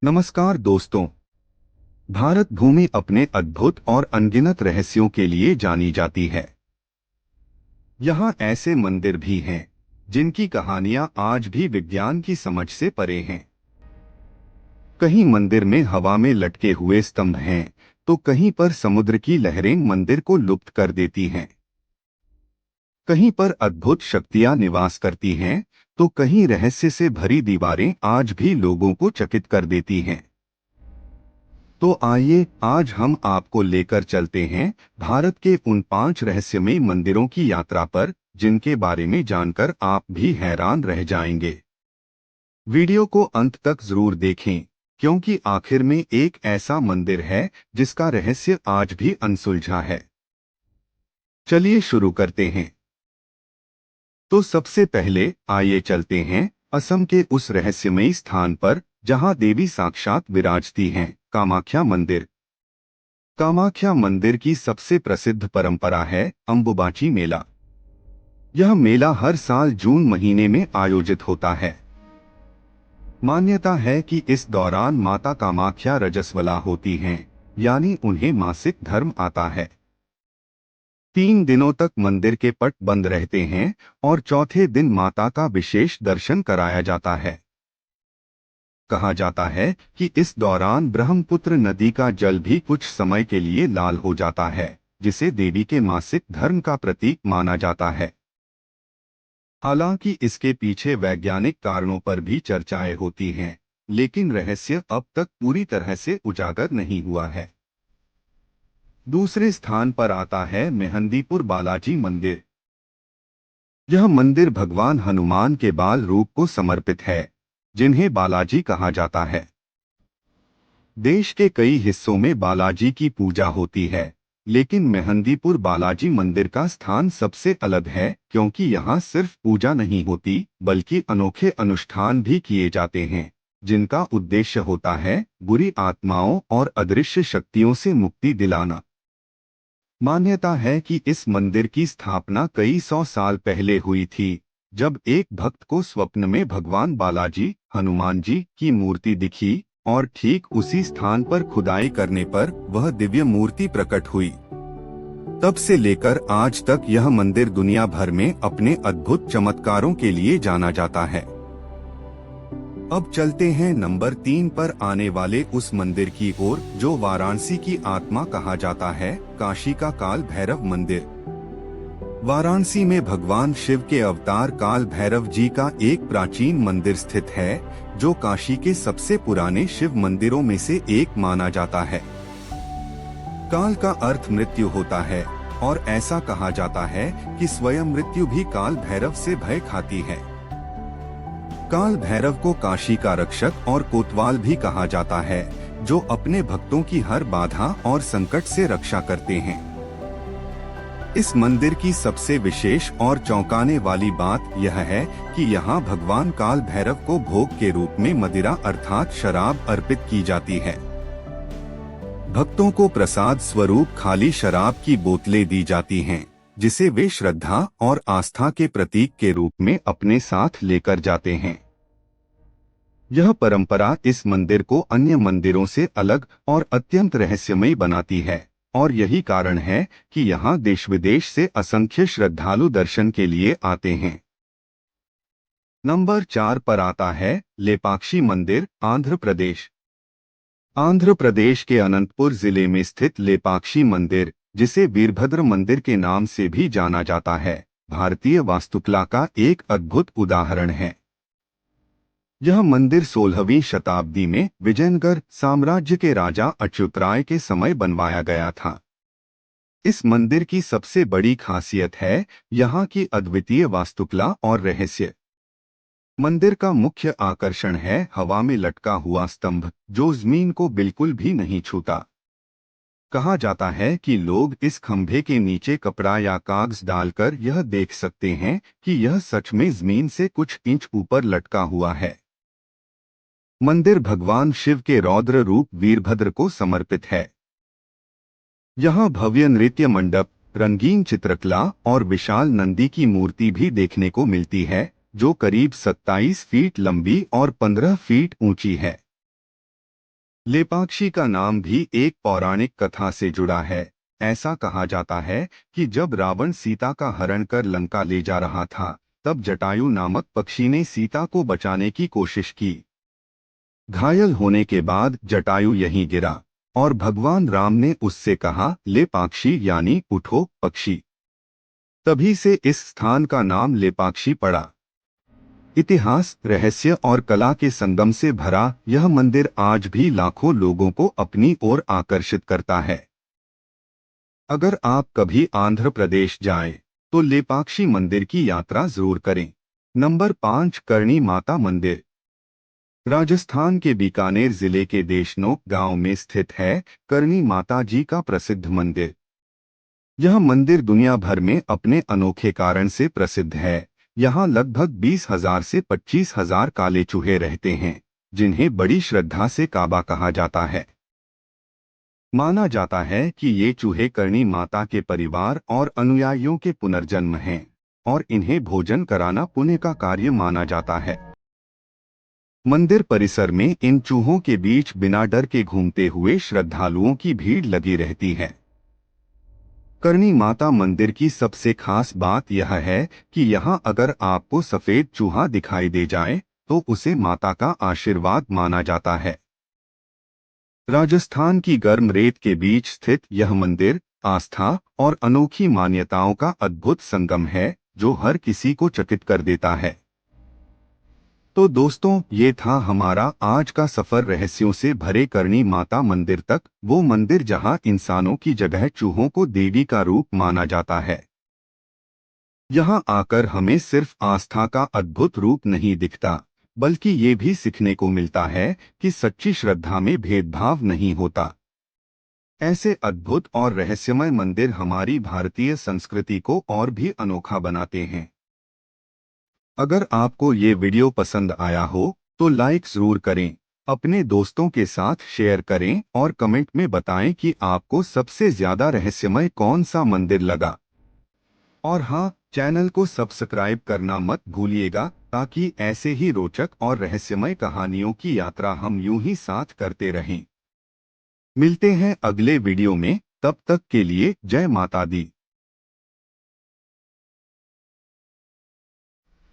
नमस्कार दोस्तों। भारत भूमि अपने अद्भुत और अनगिनत रहस्यों के लिए जानी जाती है। यहाँ ऐसे मंदिर भी हैं जिनकी कहानियां आज भी विज्ञान की समझ से परे हैं। कहीं मंदिर में हवा में लटके हुए स्तंभ हैं, तो कहीं पर समुद्र की लहरें मंदिर को लुप्त कर देती हैं। कहीं पर अद्भुत शक्तियां निवास करती हैं, तो कहीं रहस्य से भरी दीवारें आज भी लोगों को चकित कर देती हैं। तो आइए आज हम आपको लेकर चलते हैं भारत के उन 5 रहस्यमयी मंदिरों की यात्रा पर, जिनके बारे में जानकर आप भी हैरान रह जाएंगे। वीडियो को अंत तक जरूर देखें, क्योंकि आखिर में एक ऐसा मंदिर है जिसका रहस्य आज भी अनसुलझा है। चलिए शुरू करते हैं। तो सबसे पहले आइए चलते हैं असम के उस रहस्यमयी स्थान पर जहां देवी साक्षात विराजती हैं, कामाख्या मंदिर। कामाख्या मंदिर की सबसे प्रसिद्ध परंपरा है अंबुबाची मेला। यह मेला हर साल जून महीने में आयोजित होता है। मान्यता है कि इस दौरान माता कामाख्या रजस्वला होती हैं, यानी उन्हें मासिक धर्म आता है। 3 दिनों तक मंदिर के पट बंद रहते हैं और चौथे दिन माता का विशेष दर्शन कराया जाता है। कहा जाता है कि इस दौरान ब्रह्मपुत्र नदी का जल भी कुछ समय के लिए लाल हो जाता है, जिसे देवी के मासिक धर्म का प्रतीक माना जाता है। हालांकि इसके पीछे वैज्ञानिक कारणों पर भी चर्चाएं होती हैं, लेकिन रहस्य अब तक पूरी तरह से उजागर नहीं हुआ है। दूसरे स्थान पर आता है मेहंदीपुर बालाजी मंदिर। यह मंदिर भगवान हनुमान के बाल रूप को समर्पित है, जिन्हें बालाजी कहा जाता है। देश के कई हिस्सों में बालाजी की पूजा होती है, लेकिन मेहंदीपुर बालाजी मंदिर का स्थान सबसे अलग है, क्योंकि यहाँ सिर्फ पूजा नहीं होती बल्कि अनोखे अनुष्ठान भी किए जाते हैं, जिनका उद्देश्य होता है बुरी आत्माओं और अदृश्य शक्तियों से मुक्ति दिलाना। मान्यता है कि इस मंदिर की स्थापना कई 100 साल पहले हुई थी, जब एक भक्त को स्वप्न में भगवान बालाजी हनुमान जी की मूर्ति दिखी और ठीक उसी स्थान पर खुदाई करने पर वह दिव्य मूर्ति प्रकट हुई। तब से लेकर आज तक यह मंदिर दुनिया भर में अपने अद्भुत चमत्कारों के लिए जाना जाता है। अब चलते हैं नंबर 3 पर आने वाले उस मंदिर की ओर जो वाराणसी की आत्मा कहा जाता है, काशी का काल भैरव मंदिर। वाराणसी में भगवान शिव के अवतार काल भैरव जी का एक प्राचीन मंदिर स्थित है, जो काशी के सबसे पुराने शिव मंदिरों में से एक माना जाता है। काल का अर्थ मृत्यु होता है और ऐसा कहा जाता है कि स्वयं मृत्यु भी काल भैरव से भय खाती है। काल भैरव को काशी का रक्षक और कोतवाल भी कहा जाता है, जो अपने भक्तों की हर बाधा और संकट से रक्षा करते हैं। इस मंदिर की सबसे विशेष और चौंकाने वाली बात यह है कि यहाँ भगवान काल भैरव को भोग के रूप में मदिरा अर्थात शराब अर्पित की जाती है। भक्तों को प्रसाद स्वरूप खाली शराब की बोतलें दी जाती हैं, जिसे वे श्रद्धा और आस्था के प्रतीक के रूप में अपने साथ लेकर जाते हैं। यह परंपरा इस मंदिर को अन्य मंदिरों से अलग और अत्यंत रहस्यमयी बनाती है, और यही कारण है कि यहाँ देश विदेश से असंख्य श्रद्धालु दर्शन के लिए आते हैं। नंबर 4 पर आता है लेपाक्षी मंदिर, आंध्र प्रदेश। आंध्र प्रदेश के अनंतपुर जिले में स्थित लेपाक्षी मंदिर, जिसे वीरभद्र मंदिर के नाम से भी जाना जाता है, भारतीय वास्तुकला का एक अद्भुत उदाहरण है। यह मंदिर 16वीं शताब्दी में विजयनगर साम्राज्य के राजा अच्युतराय के समय बनवाया गया था। इस मंदिर की सबसे बड़ी खासियत है यहाँ की अद्वितीय वास्तुकला और रहस्य। मंदिर का मुख्य आकर्षण है हवा में लटका हुआ स्तंभ, जो जमीन को बिल्कुल भी नहीं छूता। कहा जाता है कि लोग इस खंभे के नीचे कपड़ा या कागज डालकर यह देख सकते हैं कि यह सच में जमीन से कुछ इंच ऊपर लटका हुआ है। मंदिर भगवान शिव के रौद्र रूप वीरभद्र को समर्पित है। यहाँ भव्य नृत्य मंडप, रंगीन चित्रकला और विशाल नंदी की मूर्ति भी देखने को मिलती है, जो करीब 27 फीट लंबी और 15 फीट ऊंची है। लेपाक्षी का नाम भी एक पौराणिक कथा से जुड़ा है। ऐसा कहा जाता है कि जब रावण सीता का हरण कर लंका ले जा रहा था, तब जटायु नामक पक्षी ने सीता को बचाने की कोशिश की। घायल होने के बाद जटायु यहीं गिरा और भगवान राम ने उससे कहा, लेपाक्षी यानी उठो पक्षी। तभी से इस स्थान का नाम लेपाक्षी पड़ा। इतिहास, रहस्य और कला के संगम से भरा यह मंदिर आज भी लाखों लोगों को अपनी ओर आकर्षित करता है। अगर आप कभी आंध्र प्रदेश जाएं, तो लेपाक्षी मंदिर की यात्रा जरूर करें। नंबर 5, करणी माता मंदिर। राजस्थान के बीकानेर जिले के देशनोक गांव में स्थित है करणी माता जी का प्रसिद्ध मंदिर। यह मंदिर दुनिया भर में अपने अनोखे कारण से प्रसिद्ध है। यहाँ लगभग 20,000 से 25,000 काले चूहे रहते हैं, जिन्हें बड़ी श्रद्धा से काबा कहा जाता है। माना जाता है कि ये चूहे करणी माता के परिवार और अनुयायियों के पुनर्जन्म हैं और इन्हें भोजन कराना पुण्य का कार्य माना जाता है। मंदिर परिसर में इन चूहों के बीच बिना डर के घूमते हुए श्रद्धालुओं की भीड़ लगी रहती है। करणी माता मंदिर की सबसे खास बात यह है कि यहाँ अगर आपको सफेद चूहा दिखाई दे जाए, तो उसे माता का आशीर्वाद माना जाता है। राजस्थान की गर्म रेत के बीच स्थित यह मंदिर आस्था और अनोखी मान्यताओं का अद्भुत संगम है, जो हर किसी को चकित कर देता है। तो दोस्तों, ये था हमारा आज का सफर रहस्यों से भरे करणी माता मंदिर तक, वो मंदिर जहां इंसानों की जगह चूहों को देवी का रूप माना जाता है। यहां आकर हमें सिर्फ आस्था का अद्भुत रूप नहीं दिखता, बल्कि ये भी सीखने को मिलता है कि सच्ची श्रद्धा में भेदभाव नहीं होता। ऐसे अद्भुत और रहस्यमय मंदिर हमारी भारतीय संस्कृति को और भी अनोखा बनाते हैं। अगर आपको ये वीडियो पसंद आया हो, तो लाइक जरूर करें, अपने दोस्तों के साथ शेयर करें और कमेंट में बताएं कि आपको सबसे ज्यादा रहस्यमय कौन सा मंदिर लगा। और हाँ, चैनल को सब्सक्राइब करना मत भूलिएगा, ताकि ऐसे ही रोचक और रहस्यमय कहानियों की यात्रा हम यूं ही साथ करते रहें। मिलते हैं अगले वीडियो में, तब तक के लिए जय माता दी।